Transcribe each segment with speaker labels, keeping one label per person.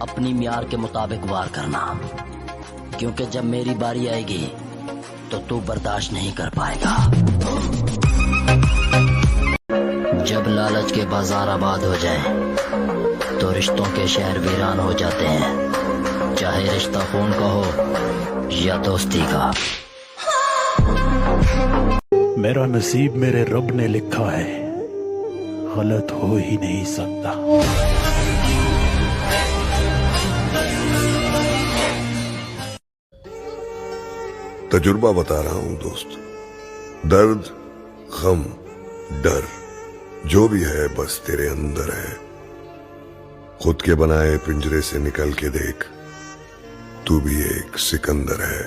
Speaker 1: अपनी म्यार के मुताबिक वार करना, क्योंकि जब मेरी बारी आएगी तो तू बर्दाश्त नहीं कर पाएगा। जब लालच के बाजार आबाद हो जाएं, तो रिश्तों के शहर वीरान हो जाते हैं, चाहे रिश्ता खून का हो या दोस्ती का।
Speaker 2: मेरा नसीब मेरे रब ने लिखा है, गलत हो ही नहीं सकता।
Speaker 3: तजुर्बा बता रहा हूं दोस्त, दर्द, गम, डर जो भी है बस तेरे अंदर है। खुद के बनाए पिंजरे से निकल के देख, तू भी एक सिकंदर है।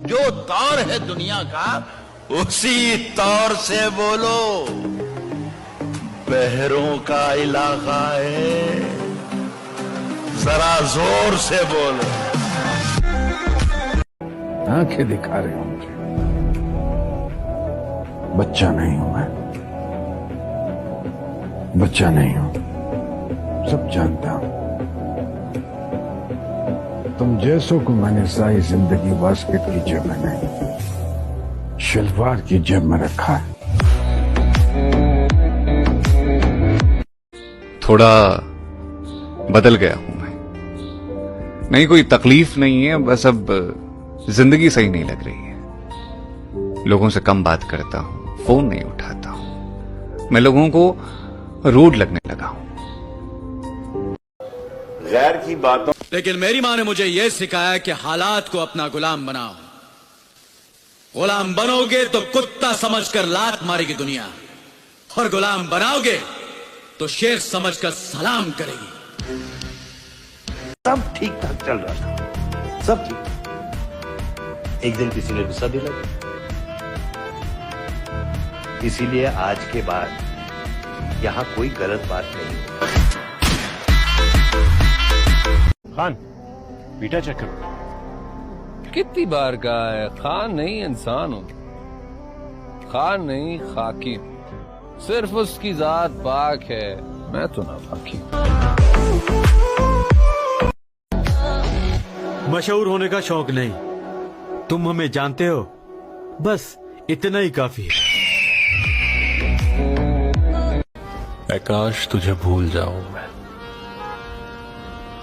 Speaker 4: जो तौर है दुनिया का उसी तौर से बोलो। बहरों का इलाका है, जरा जोर से बोलो।
Speaker 5: आंखें दिखा रहे हो मुझे, बच्चा नहीं हूं मैं, बच्चा नहीं हूं, सब जानता हूं। तुम जैसों को मैंने सारी जिंदगी बास्केट की जेब में नहीं, शलवार की जेब में रखा है।
Speaker 6: थोड़ा बदल गया हूं मैं, नहीं कोई तकलीफ नहीं है, बस अब जिंदगी सही नहीं लग रही है। लोगों से कम बात करता हूं, फोन नहीं उठाता हूं, मैं लोगों को रूड लगने लगा हूं।
Speaker 4: गैर की बातों
Speaker 7: लेकिन मेरी मां ने मुझे यह सिखाया कि हालात को अपना गुलाम बनाओ। गुलाम बनोगे तो कुत्ता समझकर लात मारेगी दुनिया, और गुलाम बनाओगे तो शेर समझकर सलाम करेगी।
Speaker 8: सब ठीक ठाक चल रहा था, सब ठीक। एक दिन किसी ने गुस्सा दिला, इसीलिए आज के बाद यहां कोई गलत बात नहीं।
Speaker 9: खान, बेटा चेक करो।
Speaker 10: कितनी बार कहा है, खान नहीं इंसान हो, खान नहीं खाकी। सिर्फ उसकी जात पाक है, मैं तो ना फाकी।
Speaker 2: मशहूर होने का शौक नहीं, तुम हमें जानते हो, बस इतना ही काफी है।
Speaker 9: काश तुझे भूल जाऊं मैं,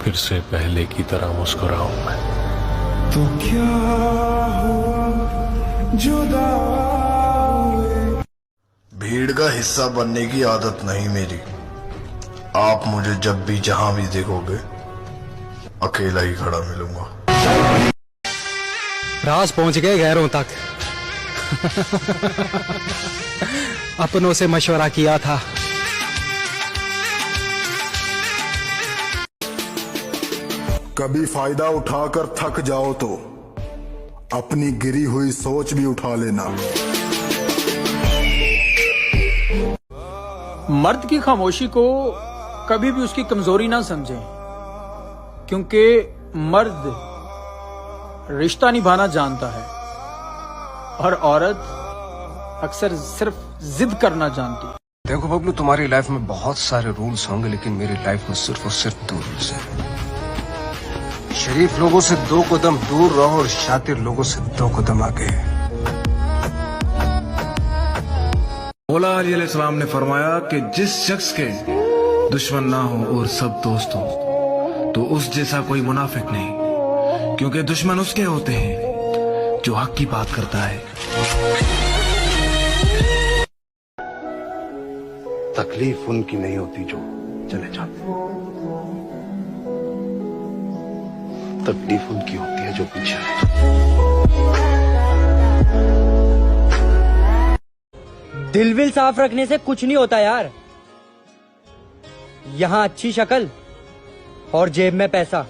Speaker 9: फिर से पहले की तरह मुस्कुराऊं मैं।
Speaker 5: तो क्या हुआ जुदा हुए।
Speaker 3: भीड़ का हिस्सा बनने की आदत नहीं मेरी। आप मुझे जब भी जहां भी देखोगे अकेला ही खड़ा मिलूंगा।
Speaker 11: राज पहुंच गए गैरों तक। अपनों से मशवरा किया था,
Speaker 3: कभी फायदा उठाकर थक जाओ तो अपनी गिरी हुई सोच भी उठा लेना।
Speaker 12: मर्द की खामोशी को कभी भी उसकी कमजोरी ना समझें, क्योंकि मर्द रिश्ता निभाना जानता है और औरत अक्सर सिर्फ जिद करना जानती है।
Speaker 10: देखो बबलू, तुम्हारी लाइफ में बहुत सारे रूल्स होंगे, लेकिन मेरी लाइफ में सिर्फ और सिर्फ 2 रूल्स हैं। शरीफ लोगों से 2 कदम दूर रहो और शातिर लोगों से 2 कदम आगे।
Speaker 5: मौला अली अलैहिस्सलाम ने फरमाया कि जिस शख्स के दुश्मन ना हो और सब दोस्त हो, तो उस जैसा कोई मुनाफिक नहीं, क्योंकि दुश्मन उसके होते हैं जो हक की बात करता है।
Speaker 8: तकलीफ उनकी नहीं होती जो चले जाते, तकलीफ उनकी होती है जो पीछे रहते।
Speaker 13: दिल विल साफ रखने से कुछ नहीं होता यार। यहाँ अच्छी शक्ल और जेब में पैसा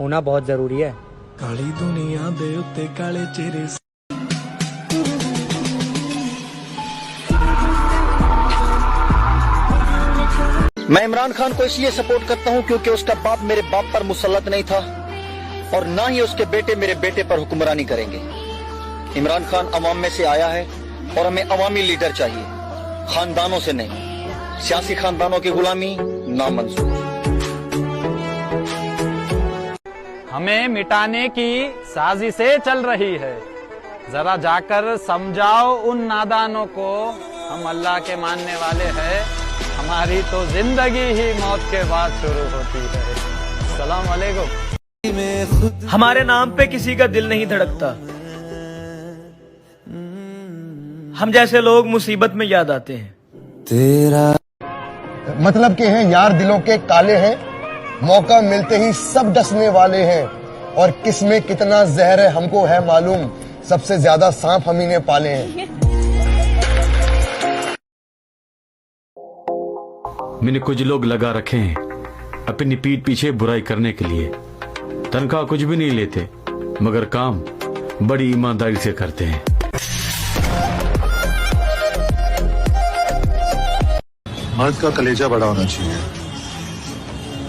Speaker 13: होना बहुत जरूरी है।
Speaker 5: काली दुनिया दे उत्ते काले चेहरे।
Speaker 1: मैं इमरान खान को इसलिए सपोर्ट करता हूं क्योंकि उसका बाप मेरे बाप पर मुसल्लत नहीं था और ना ही उसके बेटे मेरे बेटे पर हुक्मरानी करेंगे। इमरान खान अवाम में से आया है
Speaker 14: और हमें अवामी लीडर चाहिए, खानदानों से नहीं। सियासी खानदानों की गुलामी नामंजूर।
Speaker 11: हमें मिटाने की साजिशें चल रही है, जरा जाकर समझाओ उन नादानों को, हम अल्लाह के मानने वाले हैं, हमारी तो जिंदगी ही मौत के बाद शुरू होती है। सलाम अलैकुम।
Speaker 15: हमारे नाम पे किसी का दिल नहीं धड़कता, हम जैसे लोग मुसीबत में याद आते हैं।
Speaker 10: तेरा
Speaker 16: मतलब के हैं यार दिलों के काले हैं, मौका मिलते ही सब डसने वाले हैं, और किसमें कितना जहर है हमको है मालूम, सबसे ज्यादा सांप हम ही ने पाले हैं।
Speaker 2: मैंने कुछ लोग लगा रखे हैं अपनी पीठ पीछे बुराई करने के लिए। तनख्वाह कुछ भी नहीं लेते, मगर काम बड़ी ईमानदारी से करते हैं।
Speaker 17: मर्द का कलेजा बड़ा होना चाहिए,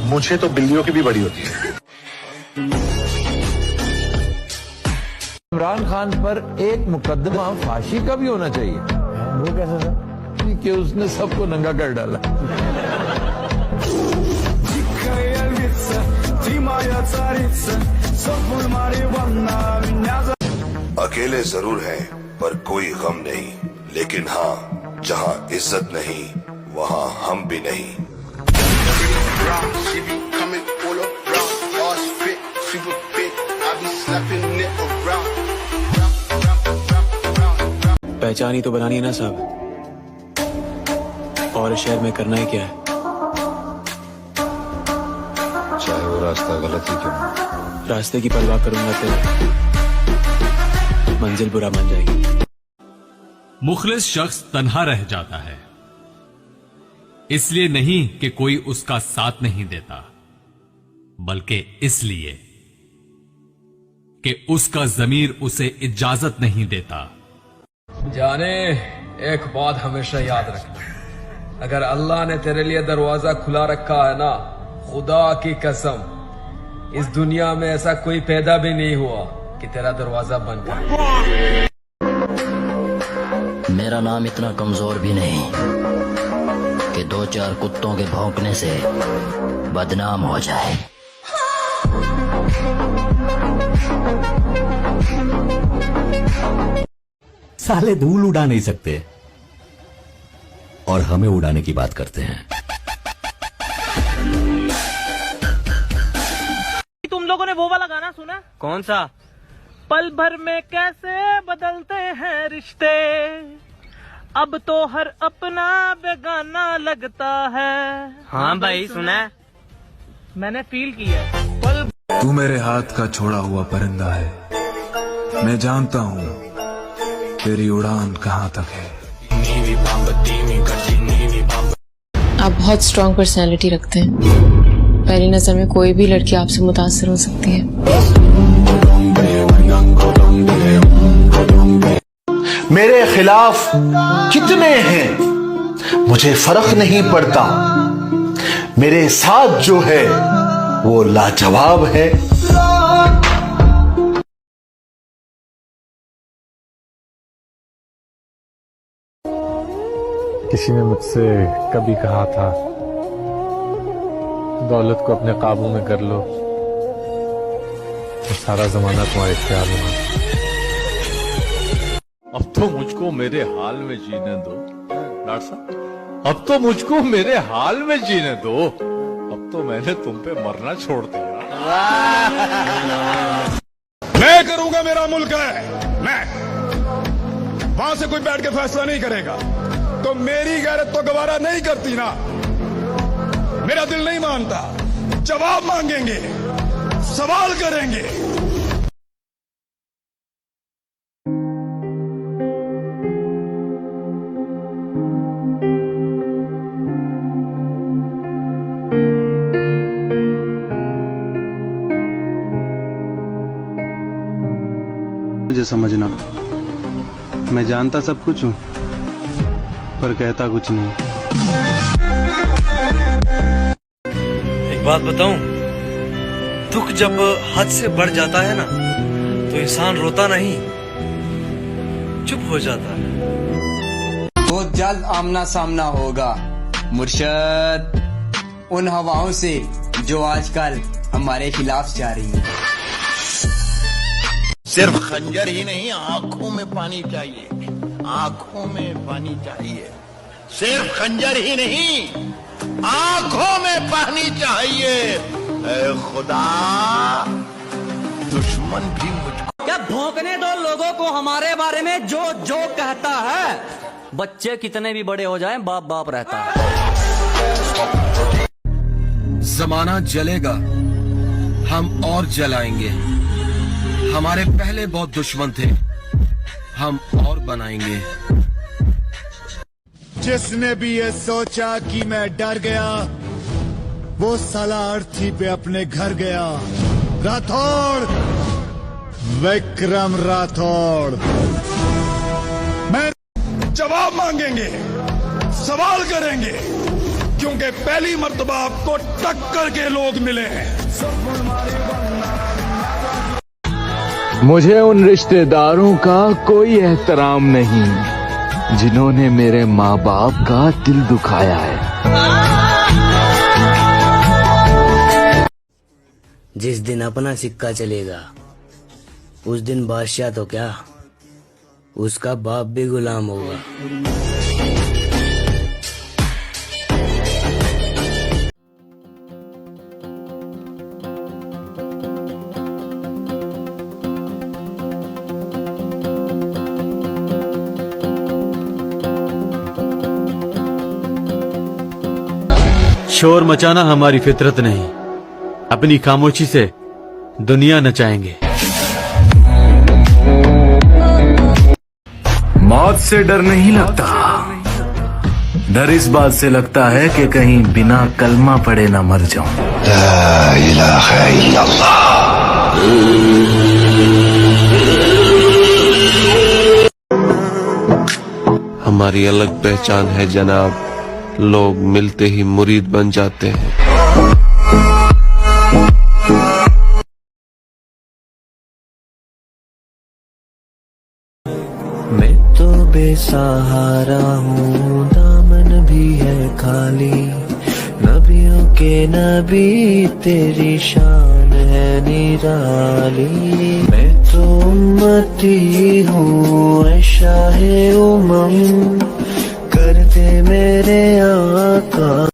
Speaker 17: मुझे तो बिल्लियों की भी बड़ी होती है।
Speaker 18: इमरान खान पर एक मुकदमा फांसी का भी होना चाहिए। वो कैसे था कि उसने सबको नंगा कर डाला।
Speaker 3: अकेले जरूर हैं पर कोई गम नहीं, लेकिन हाँ जहाँ इज्जत नहीं वहाँ हम भी नहीं।
Speaker 19: पहचान ही तो बनानी है ना साहब, और शहर में करना ही क्या है।
Speaker 17: चाहे वो रास्ता गलत ही क्यों,
Speaker 19: रास्ते की परवाह करूंगा तो मंजिल बुरा मान जाएगी।
Speaker 20: मुखलिस शख्स तन्हा रह जाता है, इसलिए नहीं कि कोई उसका साथ नहीं देता, बल्कि इसलिए कि उसका ज़मीर उसे इजाजत नहीं देता।
Speaker 21: जाने, एक बात हमेशा याद रखना, अगर अल्लाह ने तेरे लिए दरवाजा खुला रखा है ना, खुदा की कसम इस दुनिया में ऐसा कोई पैदा भी नहीं हुआ कि तेरा दरवाजा बंद कर।
Speaker 1: मेरा नाम इतना कमजोर भी नहीं कि दो चार कुत्तों के भौंकने से बदनाम हो जाए।
Speaker 22: साले धूल उड़ा नहीं सकते और हमें उड़ाने की बात करते हैं।
Speaker 15: तुम लोगों ने वो वाला गाना सुना?
Speaker 13: कौन सा?
Speaker 15: पल भर में कैसे बदलते हैं रिश्ते, अब तो हर अपना बेगाना लगता है।
Speaker 13: हाँ भाई सुना है,
Speaker 15: मैंने फील किया।
Speaker 5: तू मेरे हाथ का छोड़ा हुआ परिंदा है, मैं जानता हूँ तेरी उड़ान कहाँ तक है।
Speaker 23: आप बहुत स्ट्रॉन्ग पर्सनालिटी रखते हैं, पहली नजर में कोई भी लड़की आपसे मुतासर हो सकती है।
Speaker 24: मेरे खिलाफ कितने हैं मुझे फर्क नहीं पड़ता, मेरे साथ जो है वो लाजवाब है।
Speaker 9: किसी ने मुझसे कभी कहा था, दौलत को अपने काबू में कर लो तो सारा जमाना तुम्हारे ख्याल में।
Speaker 4: अब तो मुझको मेरे हाल में जीने दो डॉक्टर साहब, अब तो मुझको मेरे हाल में जीने दो, अब तो मैंने तुम पे मरना छोड़ दिया।
Speaker 25: मैं करूंगा, मेरा मुल्क है, मैं वहां से कोई बैठ के फैसला नहीं करेगा, तो मेरी गैरत तो गवारा नहीं करती ना, मेरा दिल नहीं मानता। जवाब मांगेंगे, सवाल करेंगे।
Speaker 26: मुझे समझना, मैं जानता सब कुछ हूं पर कहता कुछ नहीं।
Speaker 27: एक बात बताऊं, दुख जब हद से बढ़ जाता है ना, तो इंसान रोता नहीं, चुप हो जाता है।
Speaker 6: बहुत जल्द आमना सामना होगा मुर्शद, उन हवाओं से जो आजकल हमारे खिलाफ जा रही हैं।
Speaker 7: सिर्फ खंजर ही नहीं, आंखों में पानी चाहिए, आंखों में पानी चाहिए। सिर्फ खंजर ही नहीं, आंखों में पानी चाहिए। ऐ खुदा, दुश्मन भी मुझको
Speaker 8: क्या भौंकने दो लोगों को हमारे बारे में जो जो कहता है। बच्चे कितने भी बड़े हो जाएं, बाप बाप रहता है।
Speaker 5: जमाना जलेगा, हम और जलाएंगे। हमारे पहले बहुत दुश्मन थे, हम और बनाएंगे।
Speaker 25: जिसने भी ये सोचा कि मैं डर गया, वो साला अर्थी पे अपने घर गया। राठौड़, विक्रम राठौड़। मैं जवाब मांगेंगे, सवाल करेंगे, क्योंकि पहली मर्तबा आपको टक्कर के लोग मिले हैं।
Speaker 18: मुझे उन रिश्तेदारों का कोई एहतराम नहीं जिन्होंने मेरे माँ बाप का दिल दुखाया है।
Speaker 1: जिस दिन अपना सिक्का चलेगा, उस दिन बादशाह तो क्या, उसका बाप भी गुलाम होगा।
Speaker 2: शोर मचाना हमारी फितरत नहीं, अपनी खामोशी से दुनिया नचाएंगे।
Speaker 18: मौत से डर नहीं लगता, डर इस बात से लगता है कि कहीं बिना कलमा पड़े ना मर जाऊं। ला इलाहा इल्लल्लाह।
Speaker 9: हमारी अलग पहचान है जनाब, लोग मिलते ही मुरीद बन जाते हैं।
Speaker 10: मैं तो बेसहारा हूँ, दामन भी है खाली। नबियों के नबी तेरी शान है निराली। मैं तो उम्मती हूँ ऐ शाहे उमम, कर दे मेरे आका